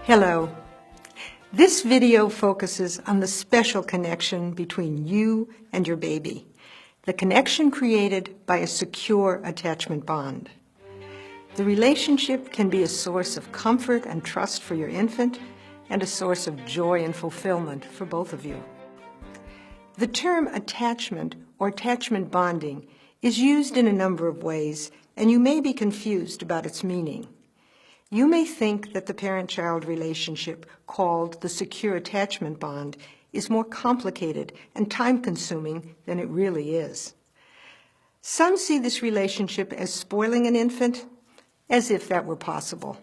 Hello. This video focuses on the special connection between you and your baby, the connection created by a secure attachment bond. The relationship can be a source of comfort and trust for your infant and a source of joy and fulfillment for both of you. The term attachment or attachment bonding is used in a number of ways, and you may be confused about its meaning. You may think that the parent-child relationship, called the secure attachment bond, is more complicated and time-consuming than it really is. Some see this relationship as spoiling an infant, as if that were possible,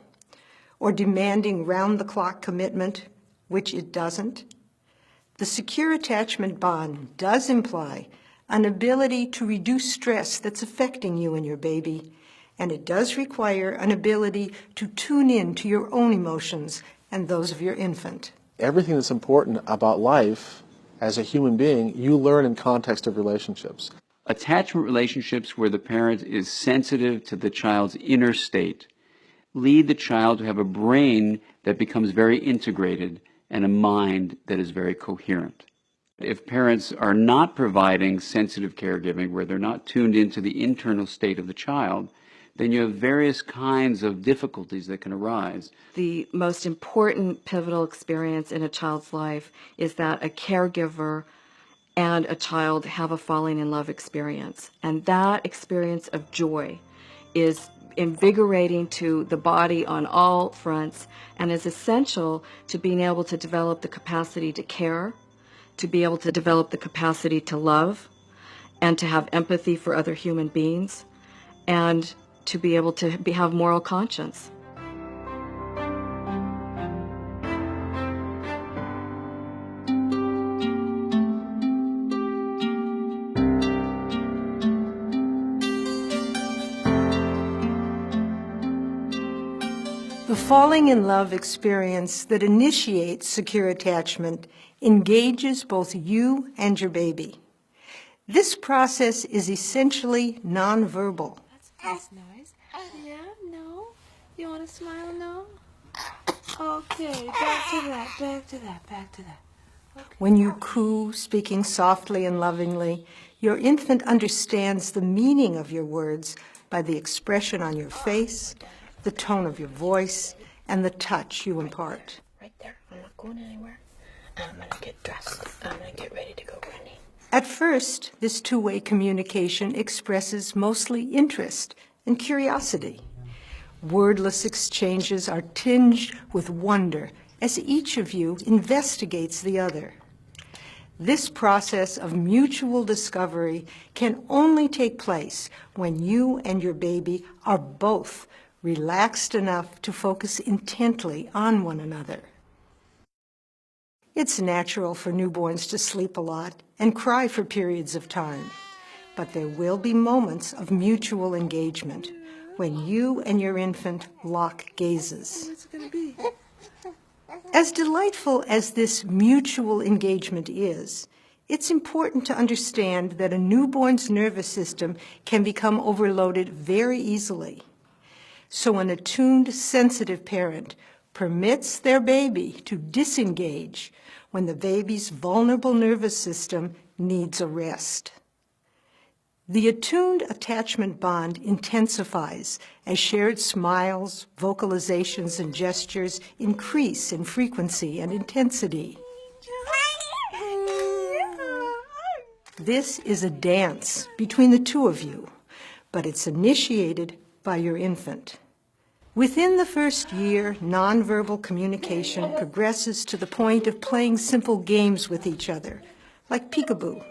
or demanding round-the-clock commitment, which it doesn't. The secure attachment bond does imply an ability to reduce stress that's affecting you and your baby, and it does require an ability to tune in to your own emotions and those of your infant. Everything that's important about life as a human being, you learn in context of relationships. Attachment relationships where the parent is sensitive to the child's inner state lead the child to have a brain that becomes very integrated and a mind that is very coherent. If parents are not providing sensitive caregiving, where they're not tuned into the internal state of the child, then you have various kinds of difficulties that can arise. The most important pivotal experience in a child's life is that a caregiver and a child have a falling in love experience. And that experience of joy is invigorating to the body on all fronts and is essential to being able to develop the capacity to care, to be able to develop the capacity to love, and to have empathy for other human beings, and to be able to have moral conscience. The falling in love experience that initiates secure attachment engages both you and your baby. This process is essentially nonverbal. That's nice. Yeah, no. You want to smile? No? Okay, back to that, back to that, back to that. Okay. When you coo, speaking softly and lovingly, your infant understands the meaning of your words by the expression on your face, the tone of your voice, and the touch you impart. Right there. I'm not going anywhere. I'm going to get dressed. I'm going to get ready to go running. At first, this two-way communication expresses mostly interest and curiosity. Wordless exchanges are tinged with wonder as each of you investigates the other. This process of mutual discovery can only take place when you and your baby are both relaxed enough to focus intently on one another. It's natural for newborns to sleep a lot and cry for periods of time, but there will be moments of mutual engagement when you and your infant lock gazes. What's it going to be? As delightful as this mutual engagement is, it's important to understand that a newborn's nervous system can become overloaded very easily. So an attuned, sensitive parent permits their baby to disengage when the baby's vulnerable nervous system needs a rest. The attuned attachment bond intensifies as shared smiles, vocalizations, and gestures increase in frequency and intensity. This is a dance between the two of you, but it's initiated by your infant. Within the first year, nonverbal communication progresses to the point of playing simple games with each other, like peekaboo.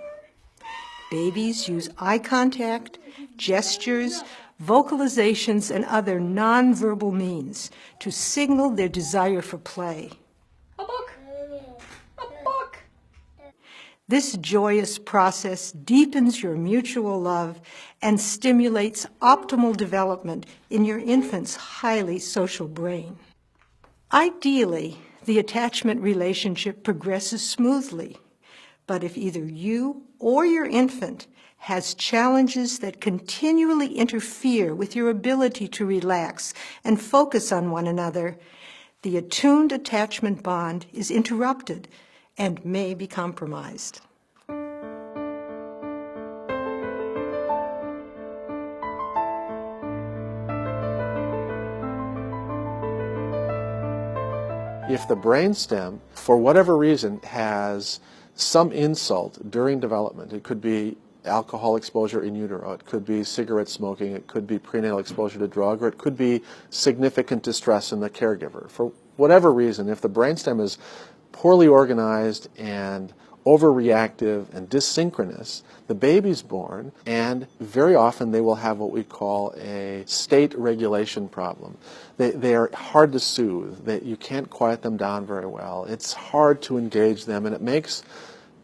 Babies use eye contact, gestures, vocalizations, and other nonverbal means to signal their desire for play. A book! A book! This joyous process deepens your mutual love and stimulates optimal development in your infant's highly social brain. Ideally, the attachment relationship progresses smoothly, but if either you or your infant has challenges that continually interfere with your ability to relax and focus on one another, the attuned attachment bond is interrupted and may be compromised. If the brainstem, for whatever reason, has some insult during development, it could be alcohol exposure in utero, it could be cigarette smoking, it could be prenatal exposure to drug, or it could be significant distress in the caregiver. For whatever reason, if the brainstem is poorly organized and overreactive and dysynchronous, the baby's born, and very often they will have what we call a state regulation problem. They are hard to soothe. You can't quiet them down very well. It's hard to engage them, and it makes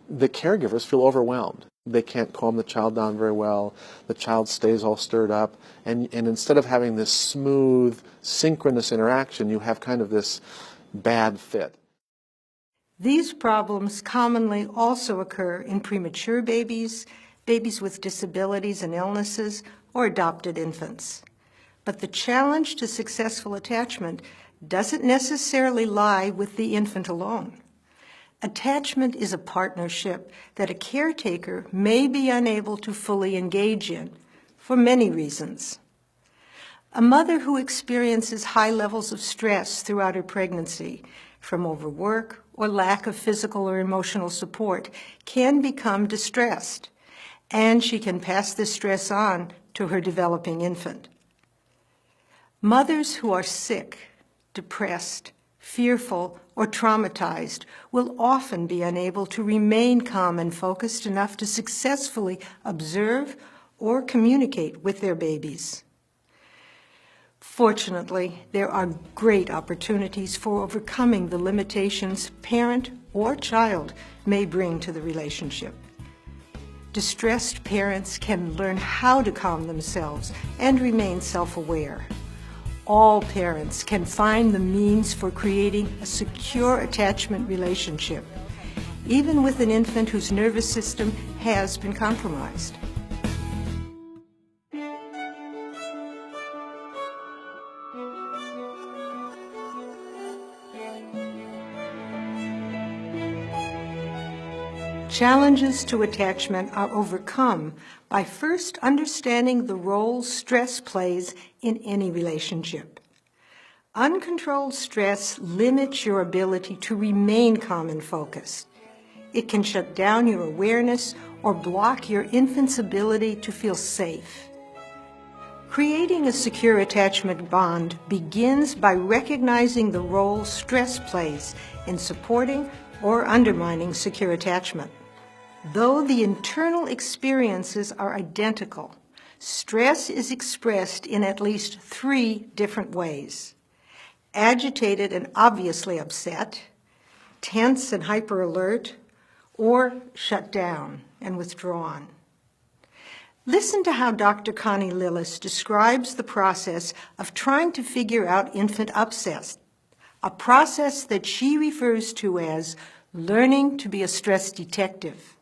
the caregivers feel overwhelmed. They can't calm the child down very well. The child stays all stirred up, and instead of having this smooth, synchronous interaction, you have kind of this bad fit. These problems commonly also occur in premature babies, babies with disabilities and illnesses, or adopted infants. But the challenge to successful attachment doesn't necessarily lie with the infant alone. Attachment is a partnership that a caretaker may be unable to fully engage in for many reasons. A mother who experiences high levels of stress throughout her pregnancy, from overwork or lack of physical or emotional support, can become distressed, and she can pass this stress on to her developing infant. Mothers who are sick, depressed, fearful, or traumatized will often be unable to remain calm and focused enough to successfully observe or communicate with their babies. Fortunately, there are great opportunities for overcoming the limitations parent or child may bring to the relationship. Distressed parents can learn how to calm themselves and remain self-aware. All parents can find the means for creating a secure attachment relationship, even with an infant whose nervous system has been compromised. Challenges to attachment are overcome by first understanding the role stress plays in any relationship. Uncontrolled stress limits your ability to remain calm and focused. It can shut down your awareness or block your infant's ability to feel safe. Creating a secure attachment bond begins by recognizing the role stress plays in supporting or undermining secure attachment. Though the internal experiences are identical, stress is expressed in at least 3 different ways: agitated and obviously upset, tense and hyper-alert, or shut down and withdrawn. Listen to how Dr. Connie Lillis describes the process of trying to figure out infant upset, a process that she refers to as learning to be a stress detective.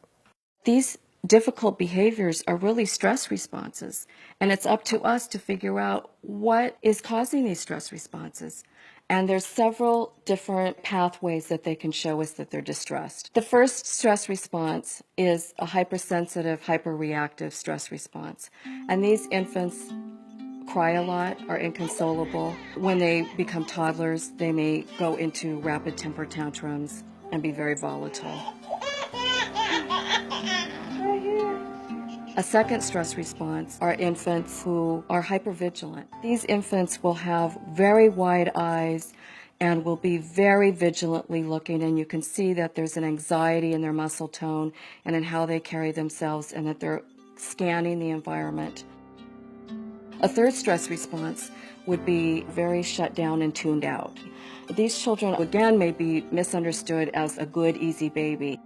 These difficult behaviors are really stress responses, and it's up to us to figure out what is causing these stress responses. And there's several different pathways that they can show us that they're distressed. The first stress response is a hypersensitive, hyperreactive stress response. And these infants cry a lot, are inconsolable. When they become toddlers, they may go into rapid temper tantrums and be very volatile. A second stress response are infants who are hypervigilant. These infants will have very wide eyes and will be very vigilantly looking, and you can see that there's an anxiety in their muscle tone and in how they carry themselves, and that they're scanning the environment. A third stress response would be very shut down and tuned out. These children, again, may be misunderstood as a good, easy baby.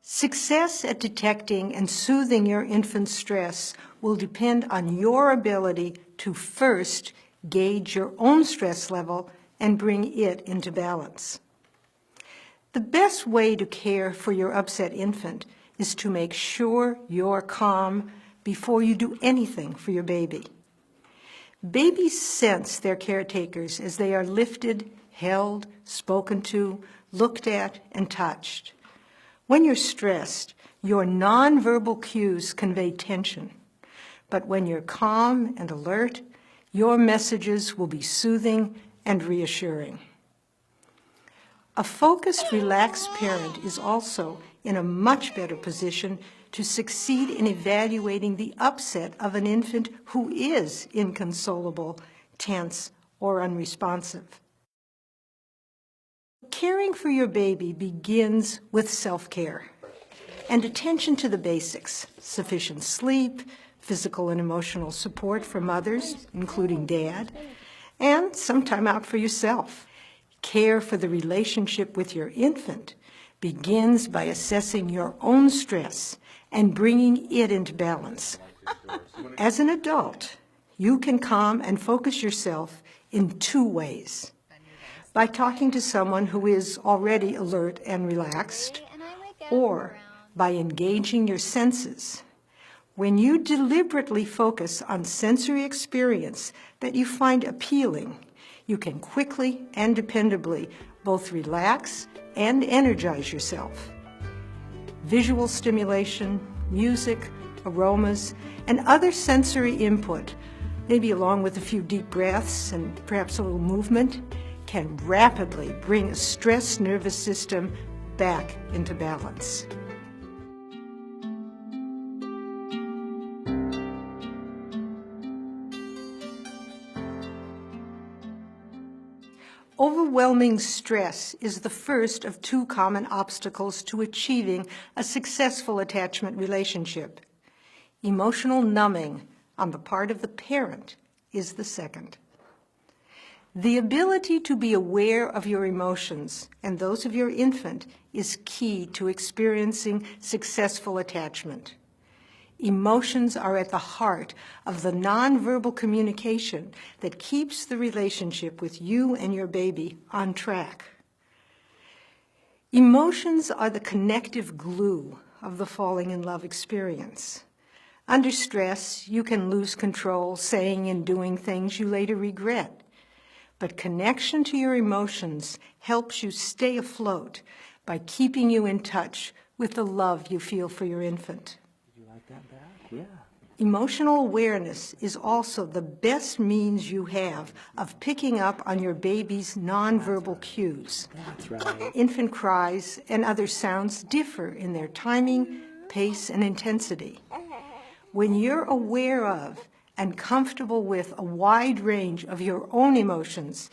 Success at detecting and soothing your infant's stress will depend on your ability to first gauge your own stress level and bring it into balance. The best way to care for your upset infant is to make sure you're calm before you do anything for your baby. Babies sense their caretakers as they are lifted, held, spoken to, looked at, and touched. When you're stressed, your nonverbal cues convey tension. But when you're calm and alert, your messages will be soothing and reassuring. A focused, relaxed parent is also in a much better position to succeed in evaluating the upset of an infant who is inconsolable, tense, or unresponsive. Caring for your baby begins with self-care and attention to the basics: sufficient sleep, physical and emotional support from others, including dad, and some time out for yourself. Care for the relationship with your infant begins by assessing your own stress and bringing it into balance. As an adult, you can calm and focus yourself in two ways: by talking to someone who is already alert and relaxed, or by engaging your senses. When you deliberately focus on sensory experience that you find appealing, you can quickly and dependably both relax and energize yourself. Visual stimulation, music, aromas, and other sensory input, maybe along with a few deep breaths and perhaps a little movement, can rapidly bring a stressed nervous system back into balance. Overwhelming stress is the first of two common obstacles to achieving a successful attachment relationship. Emotional numbing on the part of the parent is the second. The ability to be aware of your emotions and those of your infant is key to experiencing successful attachment. Emotions are at the heart of the nonverbal communication that keeps the relationship with you and your baby on track. Emotions are the connective glue of the falling in love experience. Under stress, you can lose control, saying and doing things you later regret. But connection to your emotions helps you stay afloat by keeping you in touch with the love you feel for your infant. That back? Yeah. Emotional awareness is also the best means you have of picking up on your baby's nonverbal cues. That's right. Infant cries and other sounds differ in their timing, pace, and intensity. When you're aware of and comfortable with a wide range of your own emotions,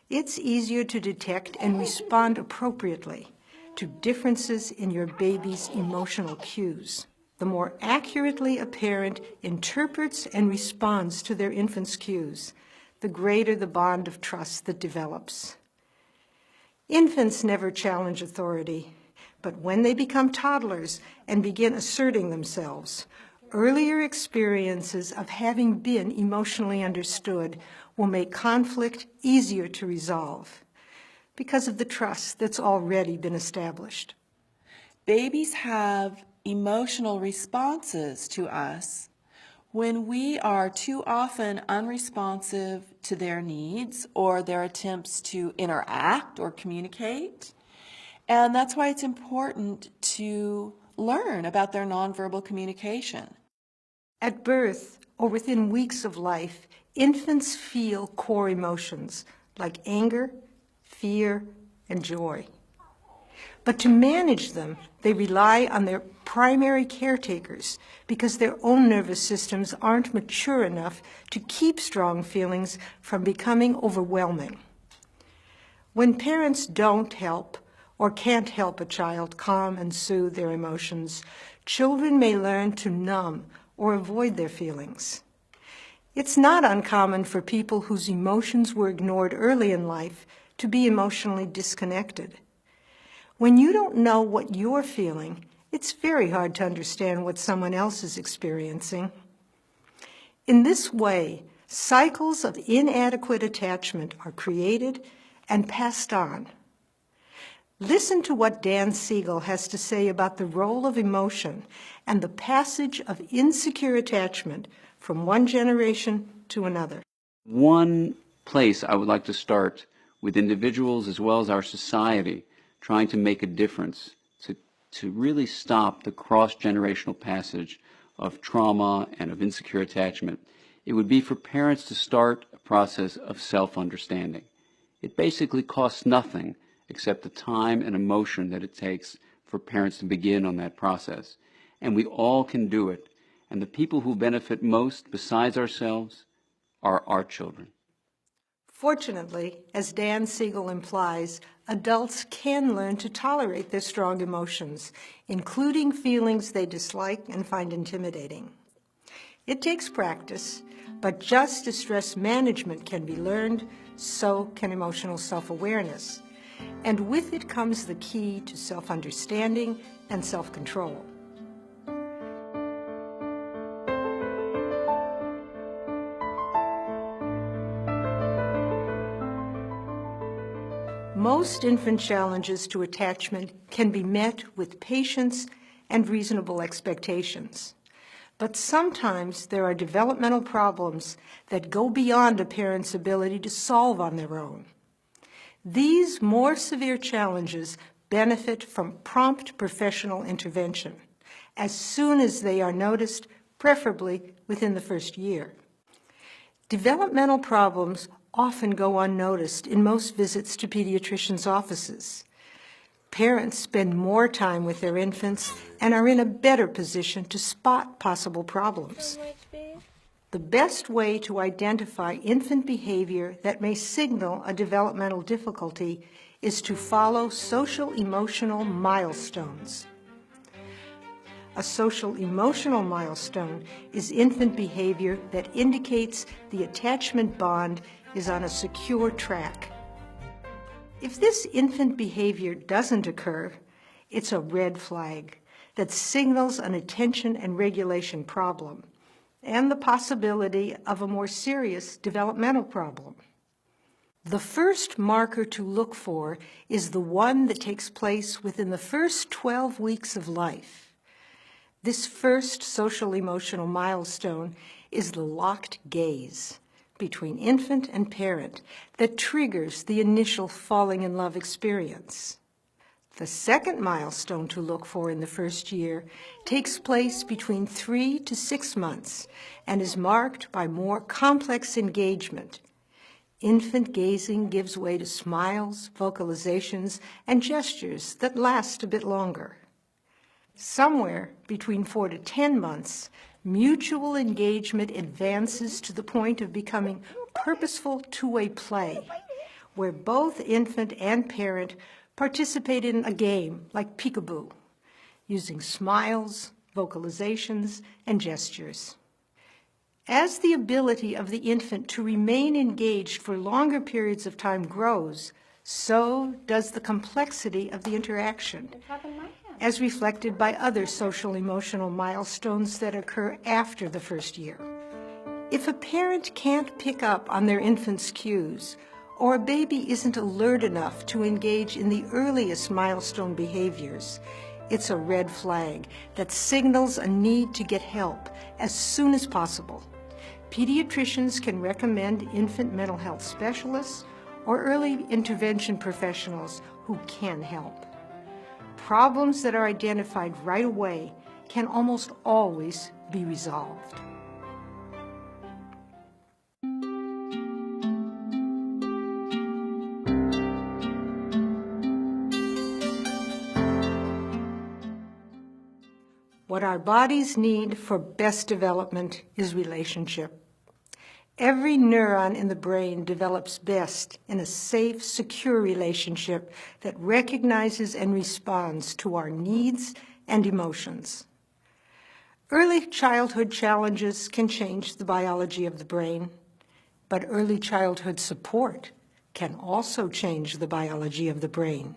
it's easier to detect and respond appropriately to differences in your baby's emotional cues. The more accurately a parent interprets and responds to their infant's cues, the greater the bond of trust that develops. Infants never challenge authority, but when they become toddlers and begin asserting themselves, earlier experiences of having been emotionally understood will make conflict easier to resolve because of the trust that's already been established. Babies have emotional responses to us when we are too often unresponsive to their needs or their attempts to interact or communicate. And that's why it's important to learn about their nonverbal communication. At birth or within weeks of life, infants feel core emotions like anger, fear, and joy. But to manage them, they rely on their primary caretakers because their own nervous systems aren't mature enough to keep strong feelings from becoming overwhelming. When parents don't help or can't help a child calm and soothe their emotions, children may learn to numb or avoid their feelings. It's not uncommon for people whose emotions were ignored early in life to be emotionally disconnected. When you don't know what you're feeling, it's very hard to understand what someone else is experiencing. In this way, cycles of inadequate attachment are created and passed on. Listen to what Dan Siegel has to say about the role of emotion and the passage of insecure attachment from one generation to another. One place I would like to start with individuals as well as our society trying to make a difference to really stop the cross-generational passage of trauma and of insecure attachment, it would be for parents to start a process of self-understanding. It basically costs nothing except the time and emotion that it takes for parents to begin on that process. And we all can do it. And the people who benefit most, besides ourselves, are our children. Fortunately, as Dan Siegel implies, adults can learn to tolerate their strong emotions, including feelings they dislike and find intimidating. It takes practice, but just as stress management can be learned, so can emotional self-awareness. And with it comes the key to self-understanding and self-control. Most infant challenges to attachment can be met with patience and reasonable expectations. But sometimes there are developmental problems that go beyond a parent's ability to solve on their own. These more severe challenges benefit from prompt professional intervention as soon as they are noticed, preferably within the first year. Developmental problems often go unnoticed in most visits to pediatricians' offices. Parents spend more time with their infants and are in a better position to spot possible problems. The best way to identify infant behavior that may signal a developmental difficulty is to follow social-emotional milestones. A social-emotional milestone is infant behavior that indicates the attachment bond is on a secure track. If this infant behavior doesn't occur, it's a red flag that signals an attention and regulation problem and the possibility of a more serious developmental problem. The first marker to look for is the one that takes place within the first 12 weeks of life. This first social-emotional milestone is the locked gaze between infant and parent that triggers the initial falling in love experience. The second milestone to look for in the first year takes place between 3 to 6 months and is marked by more complex engagement. Infant gazing gives way to smiles, vocalizations, and gestures that last a bit longer. Somewhere between 4 to 10 months, mutual engagement advances to the point of becoming purposeful two-way play, where both infant and parent participate in a game like peekaboo, using smiles, vocalizations, and gestures. As the ability of the infant to remain engaged for longer periods of time grows, so does the complexity of the interaction, as reflected by other social-emotional milestones that occur after the first year. If a parent can't pick up on their infant's cues, or a baby isn't alert enough to engage in the earliest milestone behaviors, it's a red flag that signals a need to get help as soon as possible. Pediatricians can recommend infant mental health specialists or early intervention professionals who can help. Problems that are identified right away can almost always be resolved. What our bodies need for best development is relationship. Every neuron in the brain develops best in a safe, secure relationship that recognizes and responds to our needs and emotions. Early childhood challenges can change the biology of the brain, but early childhood support can also change the biology of the brain.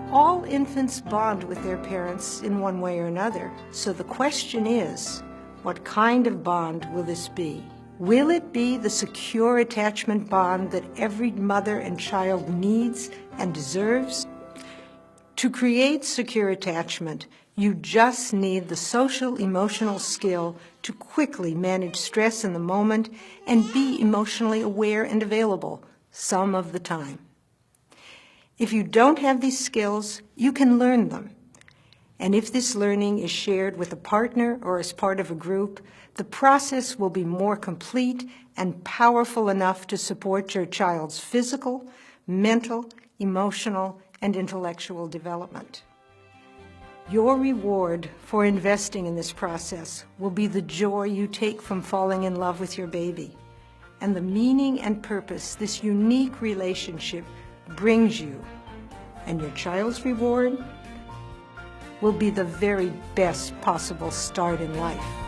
All infants bond with their parents in one way or another, so the question is, what kind of bond will this be? Will it be the secure attachment bond that every mother and child needs and deserves? To create secure attachment, You just need the social-emotional skill to quickly manage stress in the moment and be emotionally aware and available some of the time. If you don't have these skills, you can learn them. And if this learning is shared with a partner or as part of a group, the process will be more complete and powerful enough to support your child's physical, mental, emotional, and intellectual development. Your reward for investing in this process will be the joy you take from falling in love with your baby, and the meaning and purpose this unique relationship brings you. And your child's reward will be the very best possible start in life.